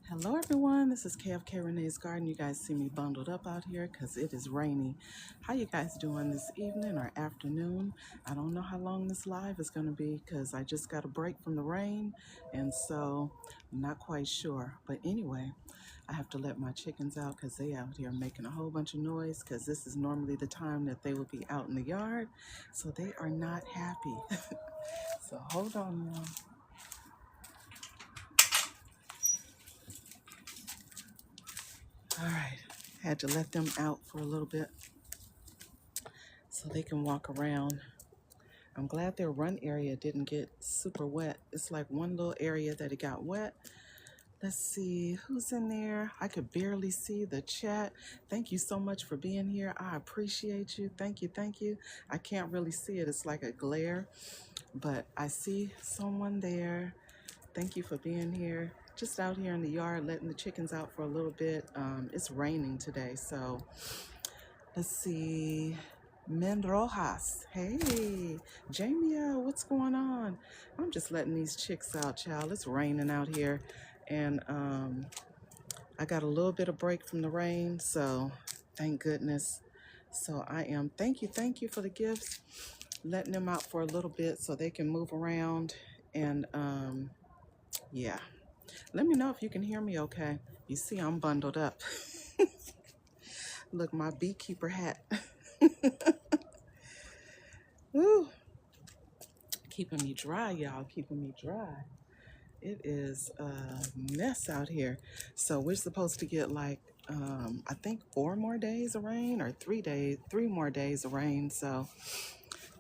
Hello everyone, this is KFK Renee's Garden. You guys see me bundled up out here because it is rainy. How you guys doing this evening or afternoon? I don't know how long this live is going to be because I just got a break from the rain, and so I'm not quite sure. But anyway, I have to let my chickens out because they out here making a whole bunch of noise because this is normally the time that they would be out in the yard. So they are not happy. So hold on, y'all. All right, had to let them out for a little bit so they can walk around. I'm glad their run area didn't get super wet. It's like one little area that it got wet. Let's see who's in there. I could barely see the chat. Thank you so much for being here. I appreciate you. Thank you. Thank you. I can't really see it. It's like a glare, but I see someone there. Thank you for being here. Just out here in the yard, letting the chickens out for a little bit. It's raining today, so let's see. Mendrojas. Hey, Jamia, what's going on? I'm just letting these chicks out, child. It's raining out here, and I got a little bit of break from the rain, so thank goodness. So thank you for the gifts, letting them out for a little bit so they can move around, and yeah. Let me know if you can hear me okay. You see I'm bundled up. Look, my beekeeper hat. Woo. Keeping me dry, y'all. Keeping me dry. It is a mess out here. So we're supposed to get like, I think 4 more days of rain or 3 more days of rain. So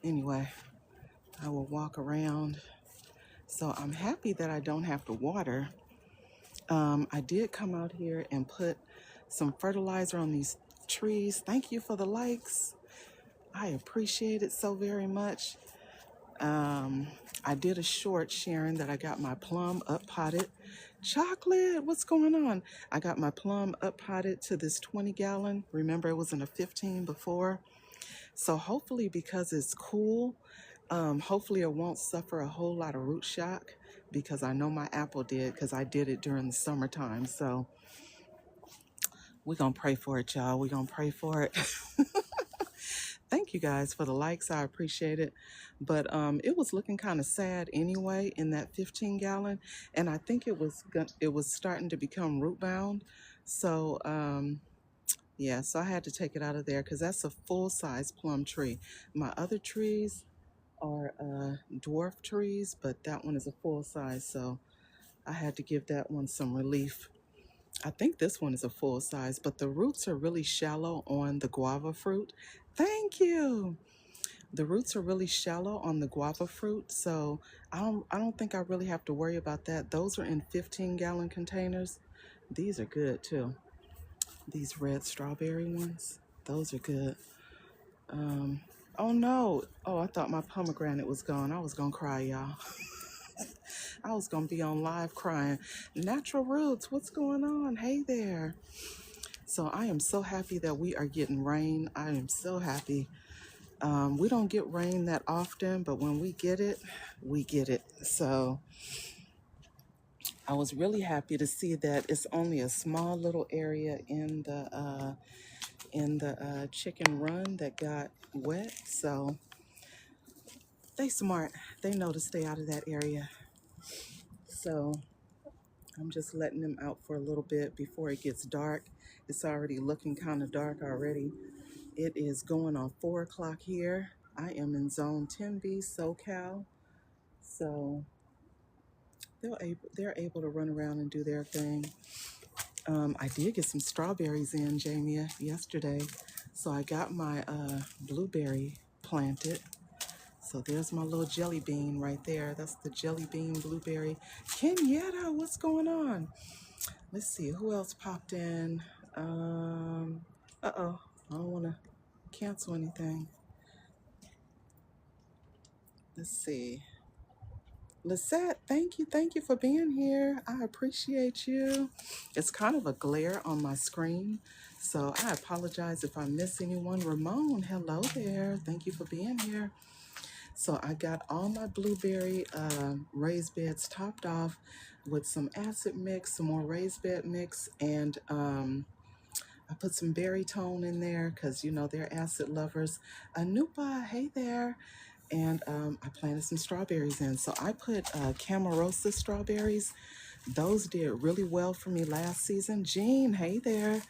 anyway, I will walk around. So I'm happy that I don't have to water. I did come out here and put some fertilizer on these trees. Thank you for the likes. I appreciate it so very much. I did a short sharing that I got my plum up potted. Chocolate, what's going on? I got my plum up potted to this 20-gallon. Remember, it was in a 15 before. So hopefully, because it's cool, hopefully it won't suffer a whole lot of root shock, because I know my apple did, because I did it during the summertime. So we're going to pray for it, y'all. We're going to pray for it. Thank you guys for the likes. I appreciate it. But it was looking kind of sad anyway in that 15-gallon, and I think it was starting to become root bound. So yeah, so I had to take it out of there because that's a full-size plum tree. My other trees are dwarf trees, but that one is a full size, so I had to give that one some relief. I think this one is a full size, but the roots are really shallow on the guava fruit. Thank you. The roots are really shallow on the guava fruit, so I don't think I really have to worry about that. Those are in 15-gallon containers. These are good too. These red strawberry ones, those are good. Oh no. Oh, I thought my pomegranate was gone. I was gonna cry, y'all. I was gonna be on live crying. Natural Roots, what's going on? Hey there. So I am so happy that we are getting rain. I am so happy. We don't get rain that often, but when we get it, we get it. So I was really happy to see that it's only a small little area in the chicken run that got wet. So they smart. They know to stay out of that area. So I'm just letting them out for a little bit before it gets dark. It's already looking kind of dark already. It is going on 4 o'clock here. I am in zone 10B, SoCal. So they're able to run around and do their thing. I did get some strawberries in, Jamia, yesterday. So I got my blueberry planted. So there's my little jelly bean right there. That's the jelly bean blueberry. Kenyatta, what's going on? Let's see, who else popped in? Uh-oh, I don't want to cancel anything. Let's see. Lisette, thank you for being here. I appreciate you. It's kind of a glare on my screen, so I apologize if I miss anyone. Ramon, hello there. Thank you for being here. So I got all my blueberry raised beds topped off. with some acid mix, some more raised bed mix, and I put some berry tone in there because, you know, they're acid lovers. Anupa, hey there. And I planted some strawberries in. So I put Camarosa strawberries. Those did really well for me last season. Jean, hey there.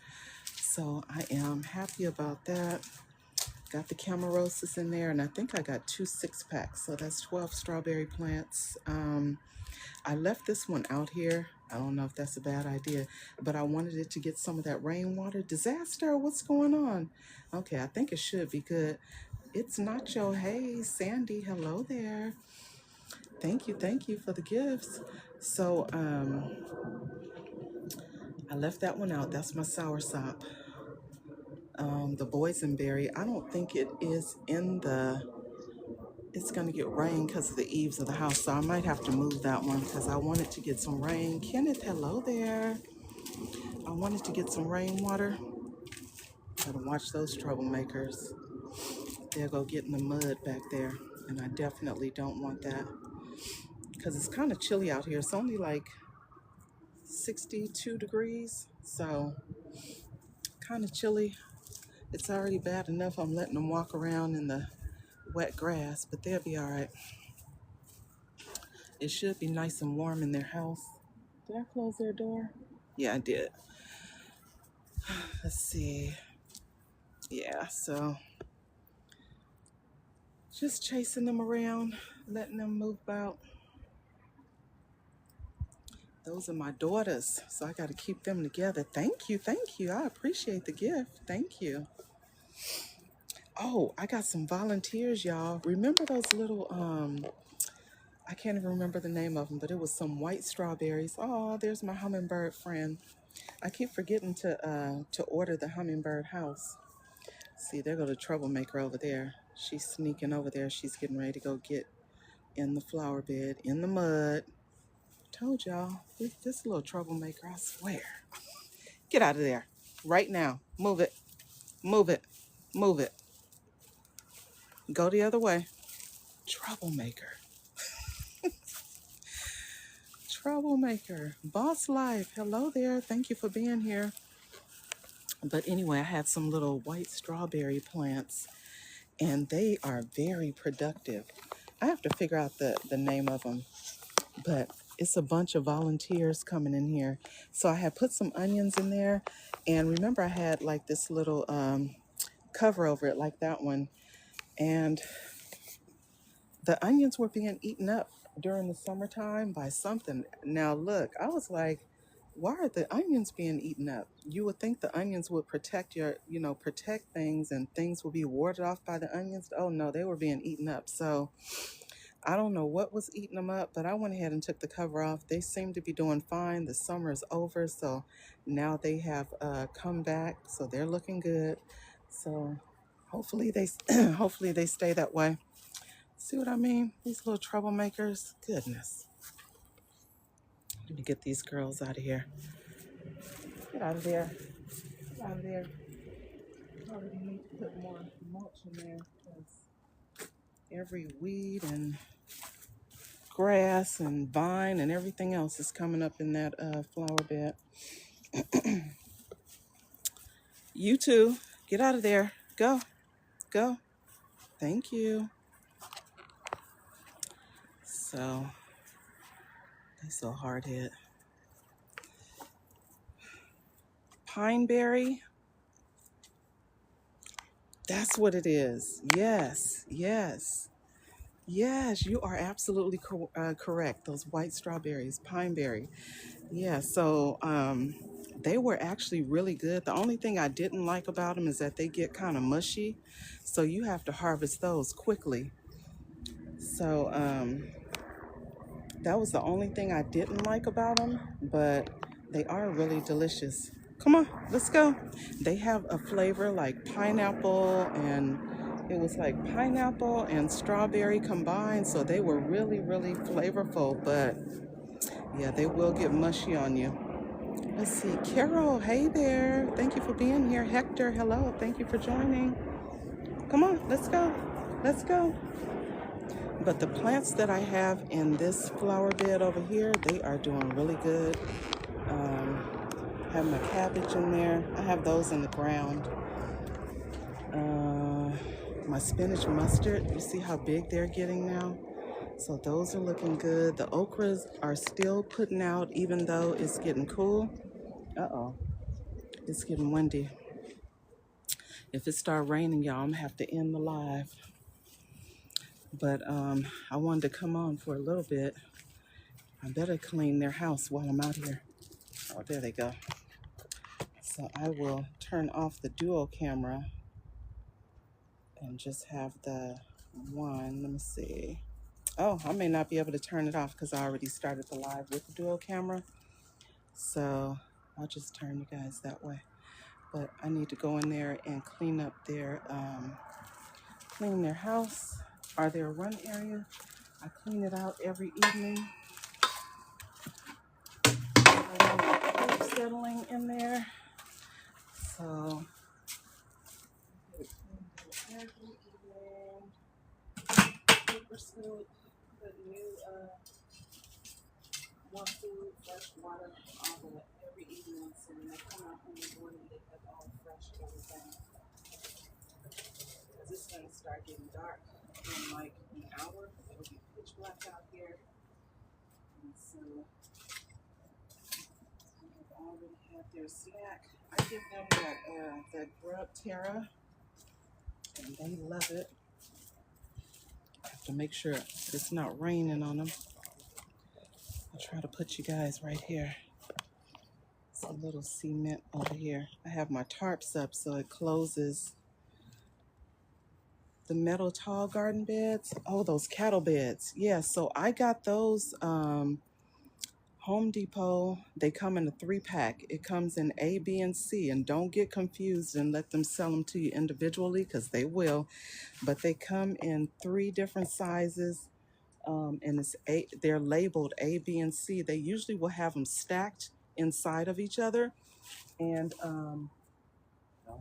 So I am happy about that. Got the Camarosas in there, and I think I got 2 6-packs. So that's 12 strawberry plants. I left this one out here. I don't know if that's a bad idea, but I wanted it to get some of that rainwater. Disaster, what's going on? Okay, I think it should be good. It's Nacho. Hey, Sandy, hello there. Thank you for the gifts. So I left that one out. That's my soursop. The boysenberry, I don't think it is in the, it's gonna get rain because of the eaves of the house, so I might have to move that one because I wanted to get some rain. Kenneth, hello there. I wanted to get some rainwater. Gotta watch those troublemakers. They'll go get in the mud back there, and I definitely don't want that because it's kind of chilly out here. It's only like 62 degrees, so kind of chilly. It's already bad enough I'm letting them walk around in the wet grass, but they'll be all right. It should be nice and warm in their house. Did I close their door? Yeah, I did. Let's see. Yeah, so just chasing them around, letting them move about. Those are my daughters, so I got to keep them together. Thank you. I appreciate the gift. Thank you. Oh, I got some volunteers, y'all. Remember those little, I can't even remember the name of them, but it was some white strawberries. Oh, there's my hummingbird friend. I keep forgetting to order the hummingbird house. See, there goes the troublemaker over there. She's sneaking over there. She's getting ready to go get in the flower bed, in the mud. Told y'all, this little troublemaker, I swear. Get out of there right now. Move it. Move it. Move it. Go the other way. Troublemaker. Troublemaker. Boss Life. Hello there. Thank you for being here. But anyway, I had some little white strawberry plants, and they are very productive. I have to figure out the name of them, but it's a bunch of volunteers coming in here. So I had put some onions in there, and remember I had like this little cover over it like that one, and the onions were being eaten up during the summertime by something. Now look, I was like, why are the onions being eaten up? You would think the onions would protect protect things, and things will be warded off by the onions. Oh no, they were being eaten up. So I don't know what was eating them up, but I went ahead and took the cover off. They seem to be doing fine. The summer is over, so now they have come back, so they're looking good. So hopefully they hopefully they stay that way. See what I mean? These little troublemakers. Goodness. Let me get these girls out of here. Get out of there. Get out of there. Probably need to put more mulch in there because every weed and grass and vine and everything else is coming up in that flower bed. You two, get out of there. Go. Go. Thank you. So, they so hard hit. Pineberry. That's what it is. Yes. Yes, you are absolutely correct. Those white strawberries, pineberry. Yeah, so they were actually really good. The only thing I didn't like about them is that they get kind of mushy. So you have to harvest those quickly. So that was the only thing I didn't like about them, but they are really delicious. Come on, let's go. They have a flavor like pineapple, and it was like pineapple and strawberry combined. So they were really, really flavorful, but yeah, they will get mushy on you. Let's see, Carol, hey there. Thank you for being here. Hector, hello. Thank you for joining. Come on, let's go. Let's go. But the plants that I have in this flower bed over here, they are doing really good. Have my cabbage in there. I have those in the ground. My spinach mustard, you see how big they're getting now? So those are looking good. The okras are still putting out even though it's getting cool. Uh-oh, it's getting windy. If it start raining, y'all, I'm gonna have to end the live. But I wanted to come on for a little bit. I better clean their house while I'm out here. Oh, there they go. So I will turn off the dual camera and just have the one. Let me see. Oh, I may not be able to turn it off because I already started the live with the dual camera. So I'll just turn you guys that way. But I need to go in there and clean up clean their house or their run area. I clean it out every evening. I don't want poop settling in there. So every evening, paper scoop, put new more food, fresh water, all that every evening. So when they come out in the morning, they have all fresh everything. Because it's going to start getting dark in like an hour. It'll be pitch black out here. And so they've already had their snack. I give them that grub Terra, and they love it. I have to make sure it's not raining on them. I'll try to put you guys right here. It's a little cement over here. I have my tarps up so it closes the metal tall garden beds. Oh, those cattle beds. Yeah, so I got those Home Depot. They come in a 3-pack. It comes in A, B, and C. And don't get confused and let them sell them to you individually because they will. But they come in 3 different sizes. And they're labeled A, B, and C. They usually will have them stacked inside of each other. And oh,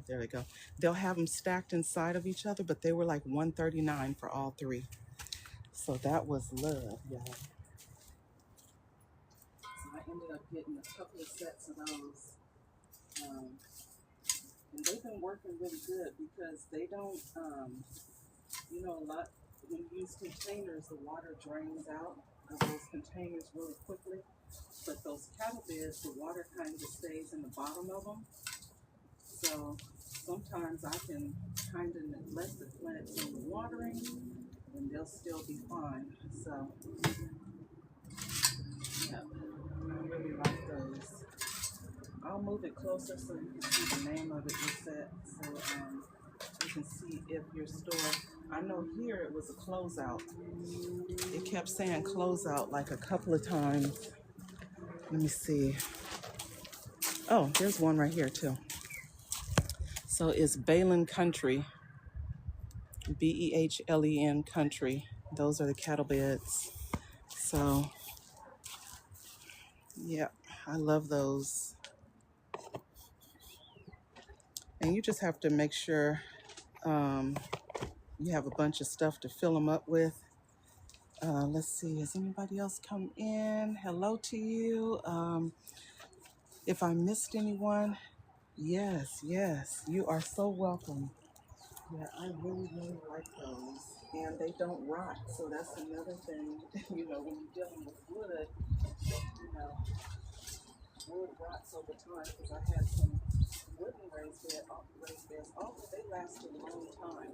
there we go. They'll have them stacked inside of each other, but they were like $139 for all 3. So that was love, y'all. So I ended up getting a couple of sets of those. And they've been working really good because they don't, a lot, when you use containers, the water drains out of those containers really quickly. But those cattle beds, the water kind of stays in the bottom of them. So sometimes I can kind of neglect the plants in the watering and they'll still be fine. So, yeah, I really like those. I'll move it closer so you can see the name of it with that. So you can see if your store, I know here it was a closeout. It kept saying closeout like a couple of times. Let me see. Oh, there's one right here too. So it's Behlen Country, Behlen Country. Those are the cattle beds. So, yeah, I love those. And you just have to make sure you have a bunch of stuff to fill them up with. Let's see, has anybody else come in? Hello to you. If I missed anyone, yes, you are so welcome. Yeah, I really, really like those. And they don't rot, so that's another thing. When you're dealing with wood, wood rots over time because I had some wooden raised beds. Also, they last a long time.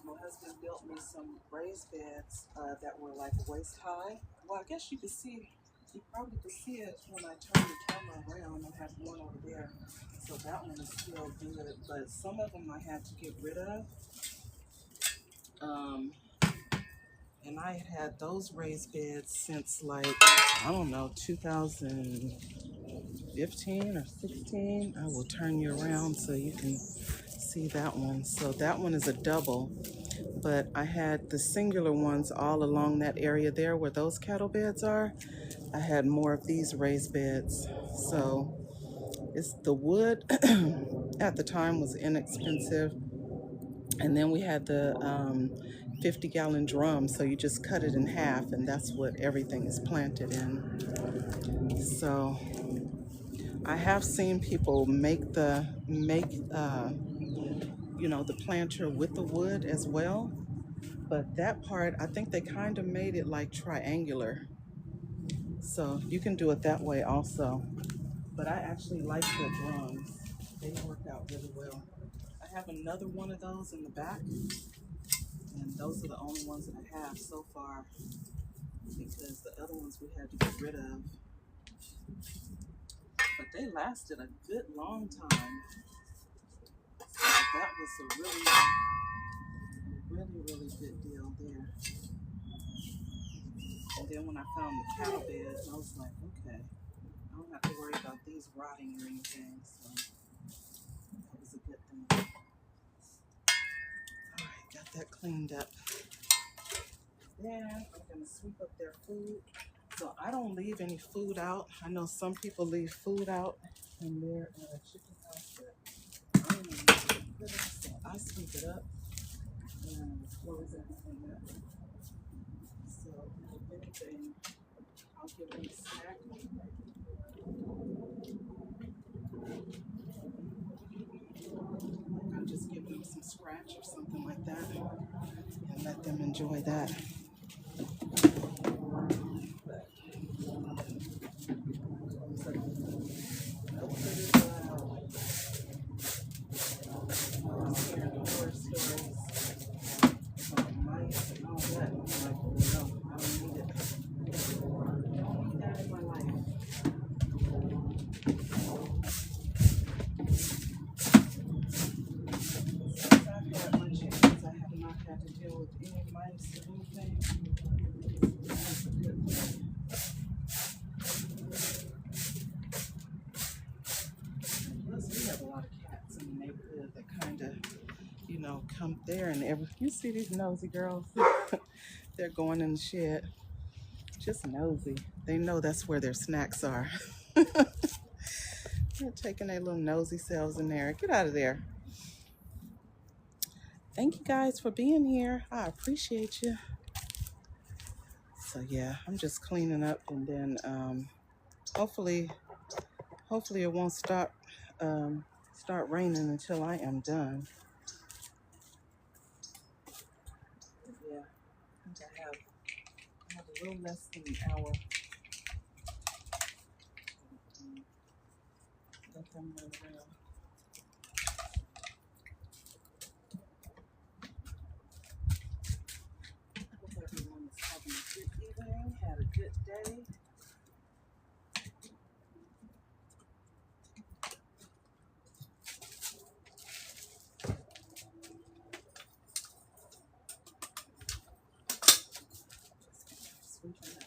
My husband built me some raised beds that were like waist high. Well, I guess you probably could see it when I turn the camera around. I have one over there. So that one is still good, but some of them I had to get rid of. And I had those raised beds since like, I don't know, 2015 or 16. I will turn you around so you can see that one. So that one is a double, but I had the singular ones all along that area there where those cattle beds are. I had more of these raised beds. So it's the wood at the time was inexpensive. And then we had the 50-gallon drum, so you just cut it in half, and that's what everything is planted in. So I have seen people make the planter with the wood as well, but that part I think they kind of made it like triangular, so you can do it that way also. But I actually like the drums; they work out really well. I have another one of those in the back, and those are the only ones that I have so far because the other ones we had to get rid of. But they lasted a good long time. So that was a really good deal there. And then when I found the cow beds, I was like, okay, I don't have to worry about these rotting or anything. So that was a good thing. All right, got that cleaned up. Then I'm gonna sweep up their food. So I don't leave any food out. I know some people leave food out in their chicken house, but I don't even put it. So I sweep it up and close everything up. So if anything, I'll give them a snack. I'll just give them some scratch or something like that and let them enjoy that. Come there and you see these nosy girls. They're going in the shed, just nosy. They know that's where their snacks are. They're taking their little nosy selves in there. Get out of there. Thank you guys for being here. I appreciate you. So yeah, I'm just cleaning up, and then hopefully it won't start raining until I am done. Yeah, I think I have a little less than an hour. Let them run around. Hope everyone is having a good evening, had a good day. Sweeping up.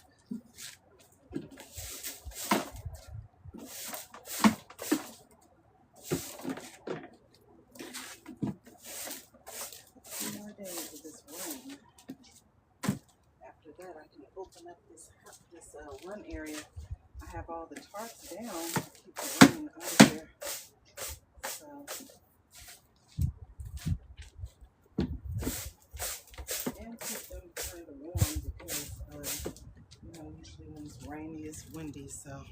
More days of this rain. After that, I can open up this run area. I have all the tarps down to keep the rain out of here. So, and keep them kind of warm because, usually when it's rainy, it's windy. So,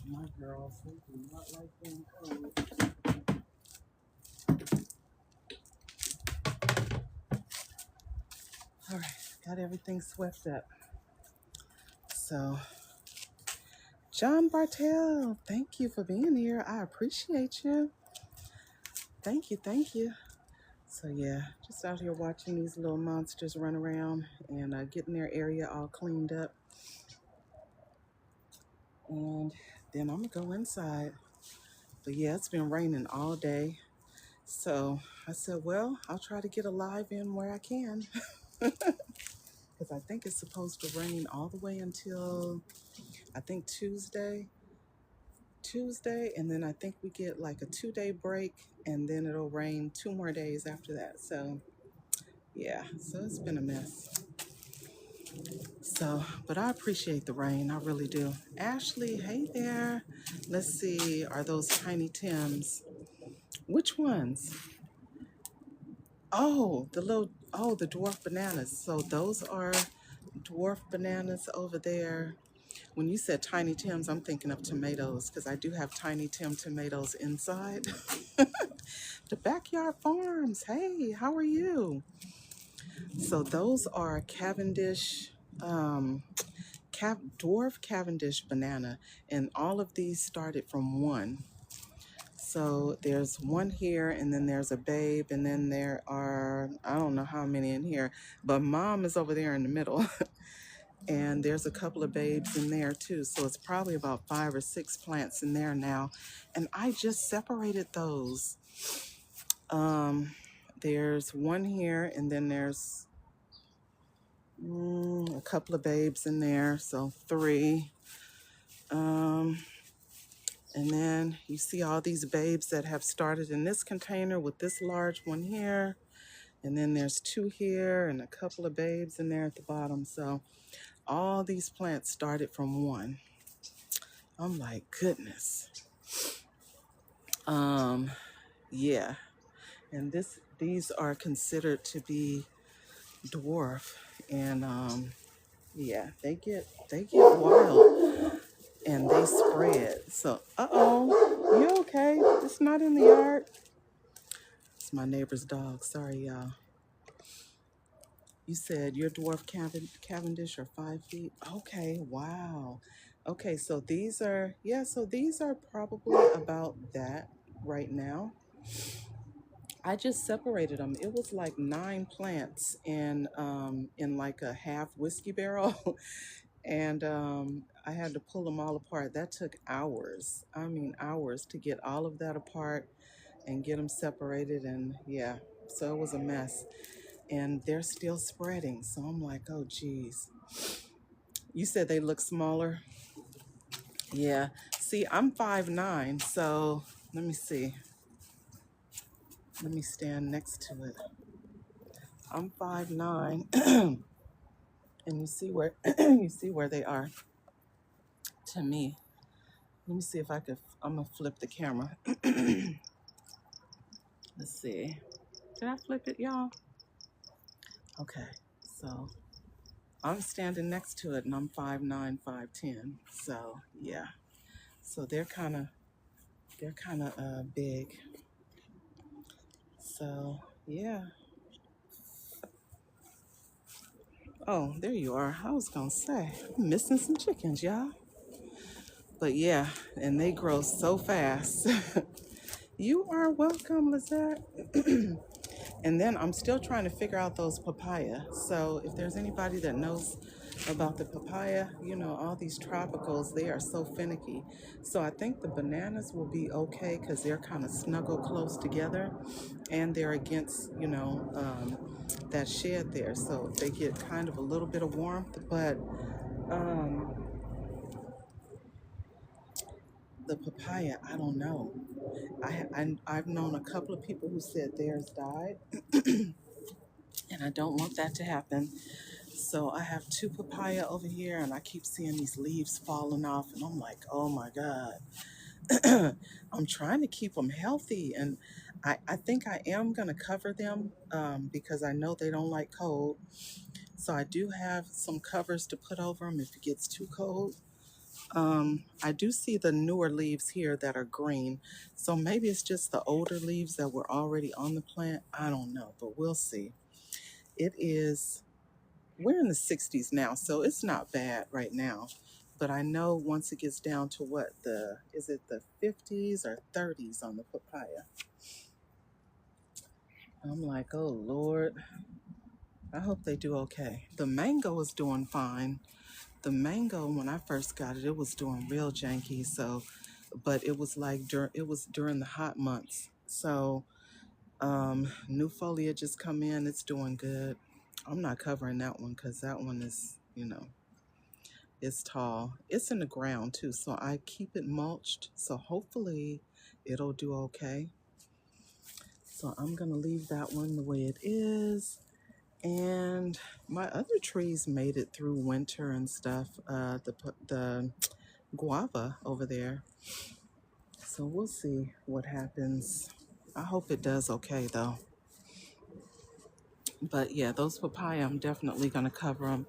my girls, they do not like being cold. All right, got everything swept up. So, John Bartell, thank you for being here. I appreciate you. Thank you, thank you. So yeah, just out here watching these little monsters run around and getting their area all cleaned up. And then I'm gonna go inside. But yeah, it's been raining all day. So I said, well, I'll try to get a live in where I can. Because I think it's supposed to rain all the way until, I think Tuesday. And then I think we get like a 2-day break, and then it'll rain 2 more days after that. So yeah, so it's been a mess. So, but I appreciate the rain. I really do. Ashley, hey there. Let's see. Are those Tiny Tims? Which ones? Oh, the dwarf bananas. So those are dwarf bananas over there. When you said Tiny Tim's, I'm thinking of tomatoes because I do have Tiny Tim tomatoes inside. The backyard farms. Hey, how are you? So those are Cavendish, um, dwarf Cavendish banana, and all of these started from one. So there's one here, and then there's a babe, and then there are, I don't know how many in here, but mom is over there in the middle. And there's a couple of babes in there too. So it's probably about 5 or 6 plants in there now. And I just separated those. Um, there's one here, and then there's a couple of babes in there. So 3. Um, and then you see all these babes that have started in this container with this large one here. And then there's 2 here and a couple of babes in there at the bottom. So all these plants started from one. I'm like, goodness. Yeah. And these are considered to be dwarf. And yeah, they get wild and they spread. So you okay? It's not in the yard. It's my neighbor's dog. Sorry, y'all. You said your dwarf Cavendish are 5 feet. Okay, wow. Okay, so these are probably about that right now. I just separated them. It was like 9 plants in like a half whiskey barrel, and I had to pull them all apart. That took hours. I mean, hours to get all of that apart and get them separated, and yeah, so it was a mess. And they're still spreading. So I'm like, oh, geez. You said they look smaller? Yeah. See, I'm 5'9", so let me see. Let me stand next to it. I'm 5'9", and you see where they are to me. Let me see if I could. I'm gonna flip the camera. Let's see. Did I flip it, y'all? Okay. So I'm standing next to it, and I'm 5'9", 5'10". So yeah. So they're kind of big. So yeah. Oh, there you are. I was gonna say, I'm missing some chickens, y'all. But yeah, and they grow so fast. You are welcome, Lizette. And then I'm still trying to figure out those papaya. So if there's anybody that knows about the papaya, all these tropicals, they are so finicky. So I think the bananas will be okay because they're kind of snuggle close together and they're against, that shed there. So they get kind of a little bit of warmth, but um, the papaya, I don't know. I've known a couple of people who said theirs died, and I don't want that to happen. So I have 2 papaya over here, and I keep seeing these leaves falling off, and I'm like, oh my God. I'm trying to keep them healthy, and I think I am going to cover them because I know they don't like cold. So I do have some covers to put over them if it gets too cold. I do see the newer leaves here that are green. So maybe it's just the older leaves that were already on the plant. I don't know, but we'll see. We're in the 60s now, so it's not bad right now. But I know once it gets down to is it the 50s or 30s on the papaya? I'm like, oh Lord, I hope they do okay. The mango is doing fine. The mango, when I first got it, it was doing real janky. So, but it was it was during the hot months. So, new foliage has come in. It's doing good. I'm not covering that one because that one is, it's tall. It's in the ground too, so I keep it mulched. So hopefully it'll do okay. So I'm gonna leave that one the way it is. And my other trees made it through winter and stuff. The guava over there. So we'll see what happens. I hope it does okay though. But yeah, those papaya, I'm definitely going to cover them.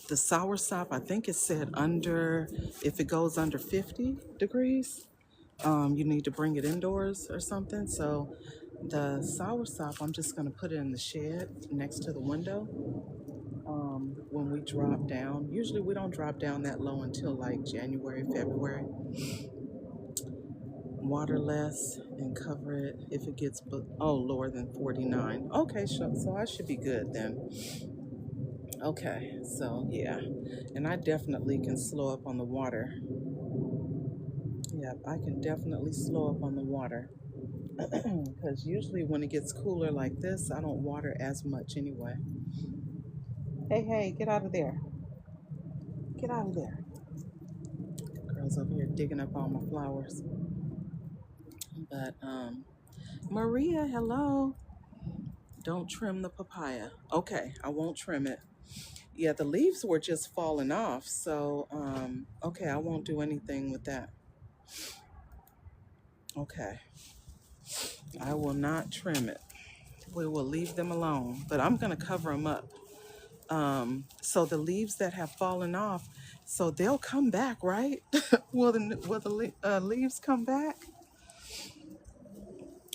The soursop, I think it said under, if it goes under 50 degrees, you need to bring it indoors or something. So the soursop, I'm just going to put it in the shed next to the window. When we drop down, usually we don't drop down that low until like January, February. Water less and cover it if it gets lower than 49. Okay, so I should be good then. Okay, so yeah, and I definitely can slow up on the water. Yep, I can definitely slow up on the water because usually when it gets cooler like this, I don't water as much anyway. Hey, hey, get out of there! Get out of there! Girls over here digging up all my flowers. But Maria, hello. Don't trim the papaya. Okay, I won't trim it. Yeah, the leaves were just falling off, so okay, I won't do anything with that. Okay, I will not trim it. We will leave them alone, but I'm going to cover them up. So the leaves that have fallen off, so they'll come back, right? Will the leaves come back?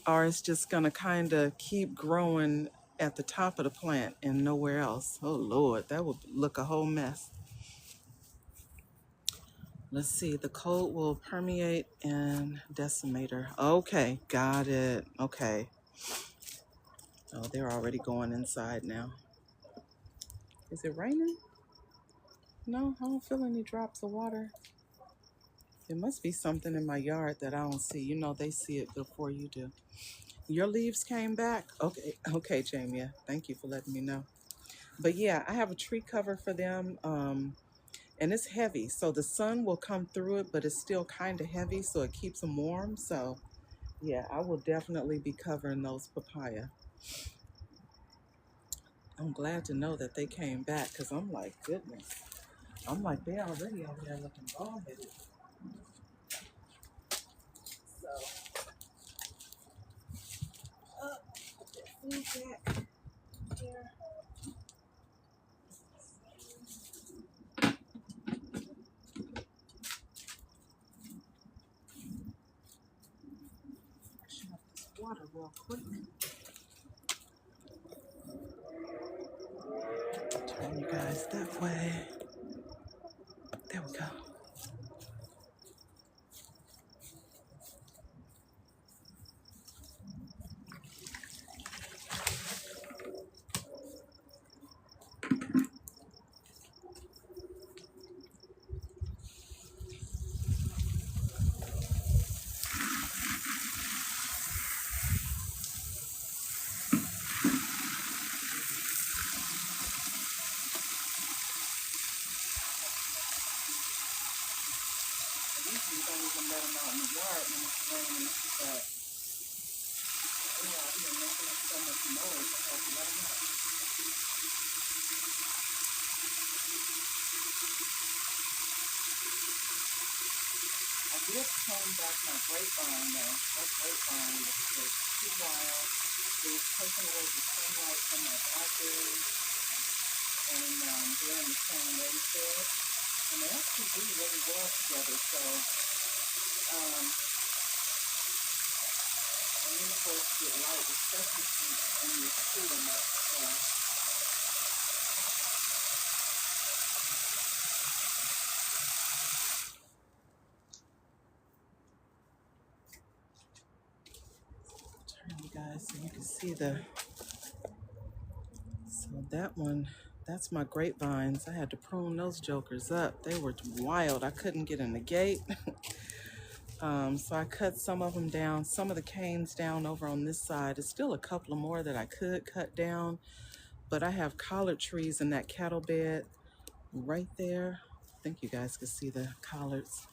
Or it's just going to kind of keep growing at the top of the plant and nowhere else? Oh, Lord, that would look a whole mess. Let's see, the cold will permeate and decimator. Okay, got it. Okay. Oh, they're already going inside now. Is it raining? No, I don't feel any drops of water. There must be something in my yard that I don't see. You know, they see it before you do. Your leaves came back? Okay, okay, Jamie. Thank you for letting me know. But yeah, I have a tree cover for them, and it's heavy. So the sun will come through it, but it's still kind of heavy, so it keeps them warm. So yeah, I will definitely be covering those papaya. I'm glad to know that they came back because I'm like, goodness. I'm like, they're already over there looking bald-headed. So, put that food back here. Freshen up this water real quick. Turn you guys that way. There we go. Usually don't even let them out in the yard when it's raining, but they're out here making up so much noise. I have to let them out. I did comb back my grapevine though. That grapevine was too wild. It was taking away the sunlight from my blackberries and they're in the same raised bed. And they actually do really well together. So I need for it to get light, especially when you're cooling up. So turn you guys so you can see so that one, that's my grapevines. I had to prune those jokers up. They were wild. I couldn't get in the gate. So I cut some of them down, some of the canes down over on this side. There's still a couple of more that I could cut down, but I have collard trees in that cattle bed right there. I think you guys can see the collards.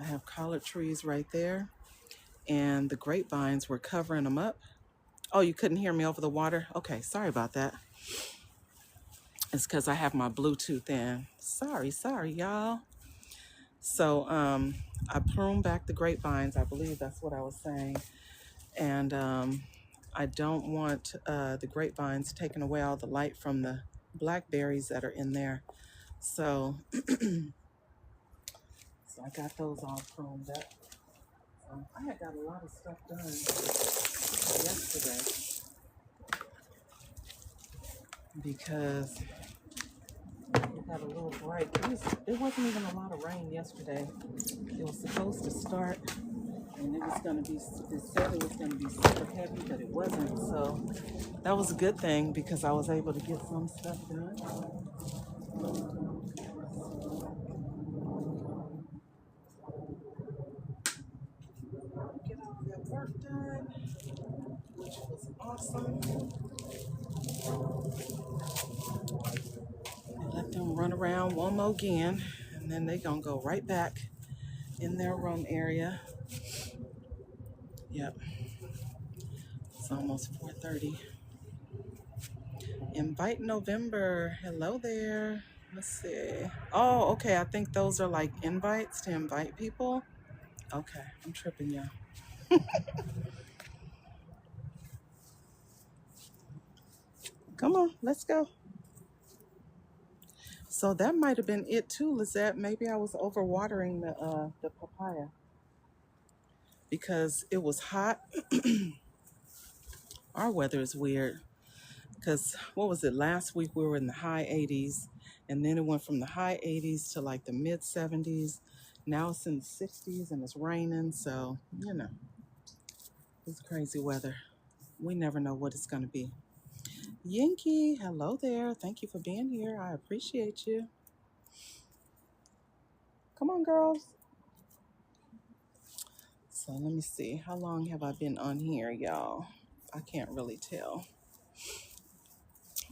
I have collard trees right there, and the grapevines were covering them up. Oh, you couldn't hear me over the water? Okay, sorry about that. It's because I have my Bluetooth in. Sorry, y'all. So I pruned back the grapevines. I believe that's what I was saying. And I don't want the grapevines taking away all the light from the blackberries that are in there. So, so I got those all pruned up. So I had got a lot of stuff done yesterday because it got a little bright. It wasn't even a lot of rain yesterday. It was supposed to start, and it said it was gonna be super heavy, but it wasn't. So that was a good thing because I was able to get some stuff done. Get all that work done, which was awesome. And let them run around one more again, and then they gonna go right back in their room area. Yep, it's almost 4:30. Invite November. Hello there. Let's see. Oh, okay. I think those are like invites to invite people. Okay, I'm tripping, y'all. Come on, let's go. So that might have been it too, Lizette. Maybe I was overwatering the papaya because it was hot. Our weather is weird because what was it? Last week we were in the high 80s, and then it went from the high 80s to like the mid 70s. Now it's in the 60s and it's raining. So, it's crazy weather. We never know what it's going to be. Yankee, hello there. Thank you for being here. I appreciate you. Come on, girls. So let me see. How long have I been on here, y'all? I can't really tell.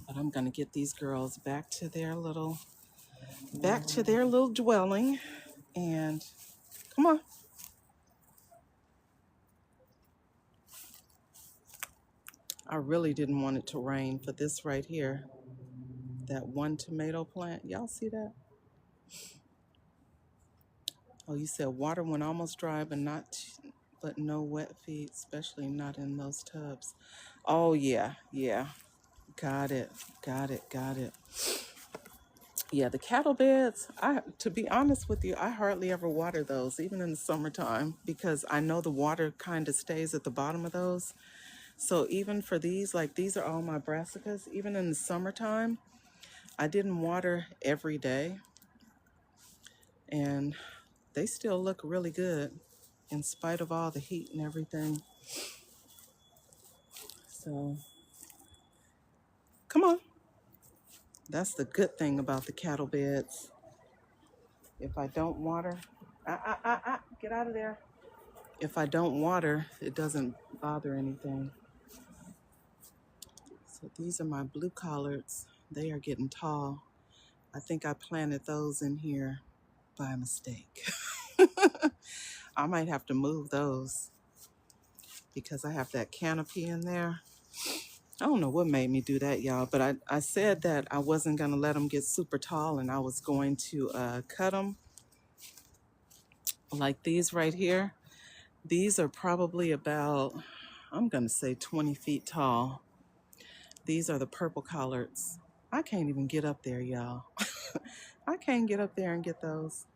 But I'm going to get these girls back to their little dwelling. And come on. I really didn't want it to rain for this right here. That one tomato plant. Y'all see that? Oh, you said water when almost dry, but no wet feet, especially not in those tubs. Oh yeah, yeah. Got it. Got it. Got it. Yeah, the cattle beds, to be honest with you, I hardly ever water those, even in the summertime, because I know the water kind of stays at the bottom of those. So even for these, like these are all my brassicas, even in the summertime, I didn't water every day. And they still look really good in spite of all the heat and everything. So, come on. That's the good thing about the cattle beds. If I don't water, get out of there. If I don't water, it doesn't bother anything. So these are my blue collards. They are getting tall. I think I planted those in here by mistake. I might have to move those because I have that canopy in there. I don't know what made me do that, y'all, but I said that I wasn't going to let them get super tall and I was going to cut them like these right here. These are probably about, I'm going to say 20 feet tall. These are the purple collards. I can't even get up there, y'all. I can't get up there and get those.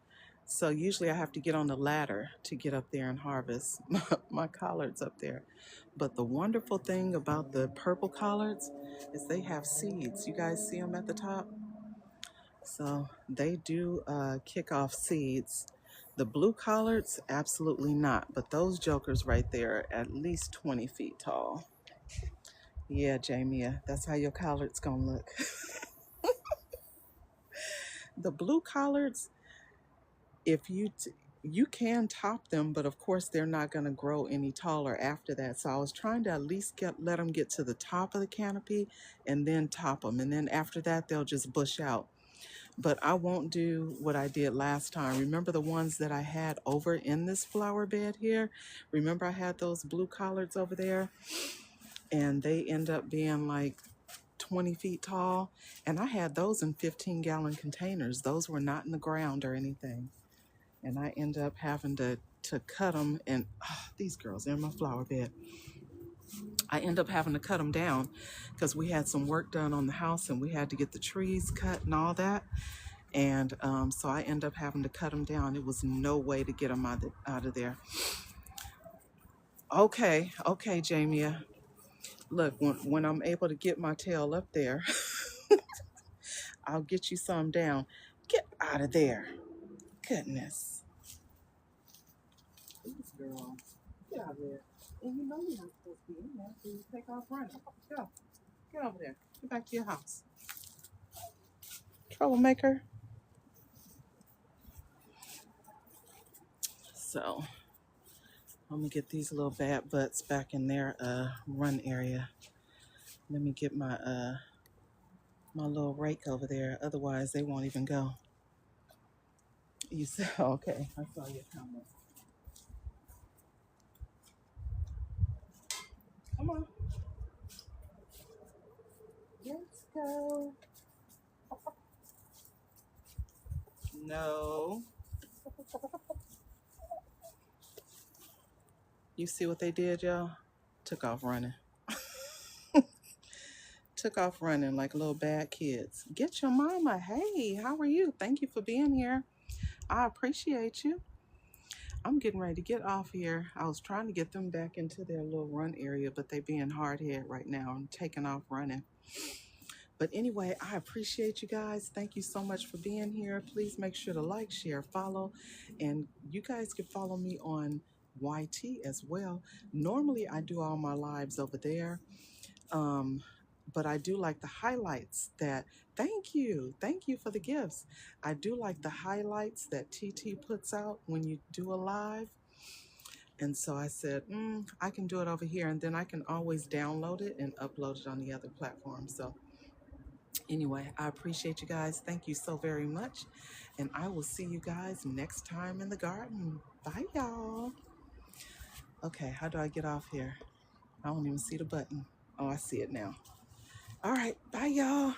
So usually I have to get on the ladder to get up there and harvest my collards up there. But the wonderful thing about the purple collards is they have seeds. You guys see them at the top? So they do kick off seeds. The blue collards, absolutely not. But those jokers right there, at least 20 feet tall. Yeah, Jamia, that's how your collards gonna look. The blue collards, if you can top them, but of course they're not going to grow any taller after that. So I was trying to at least let them get to the top of the canopy and then top them, and then after that they'll just bush out. But I won't do what I did last time. Remember the ones that I had over in this flower bed here? Remember I had those blue collards over there, and they end up being like 20 feet tall, and I had those in 15-gallon containers. Those were not in the ground or anything. And I end up having to cut them, and these girls are in my flower bed. I end up having to cut them down because we had some work done on the house and we had to get the trees cut and all that. And so I end up having to cut them down. It was no way to get them out of there. Okay, okay, Jamia. Look, when I'm able to get my tail up there, I'll get you some down. Get out of there. Goodness. Please, girl. Get out of there. And you know you're not supposed to be in there, so you take off running. Go. Get over there. Get back to your house. Troublemaker. So I'm gonna get these little bad butts back in their run area. Let me get my my little rake over there. Otherwise they won't even go. You said okay, I saw your comment. Come on. Let's go. No. You see what they did, y'all? Took off running. Took off running like little bad kids. Get your mama. Hey, how are you? Thank you for being here. I appreciate you. I'm getting ready to get off here. I was trying to get them back into their little run area, but they being hard-headed right now and taking off running. But anyway, I appreciate you guys. Thank you so much for being here. Please make sure to like, share, follow. And you guys can follow me on YT as well. Normally, I do all my lives over there. But I do like the highlights that, thank you for the gifts. I do like the highlights that TT puts out when you do a live. And so I said, I can do it over here, and then I can always download it and upload it on the other platform. So anyway, I appreciate you guys. Thank you so very much. And I will see you guys next time in the garden. Bye, y'all. Okay, how do I get off here? I don't even see the button. Oh, I see it now. All right, bye, y'all.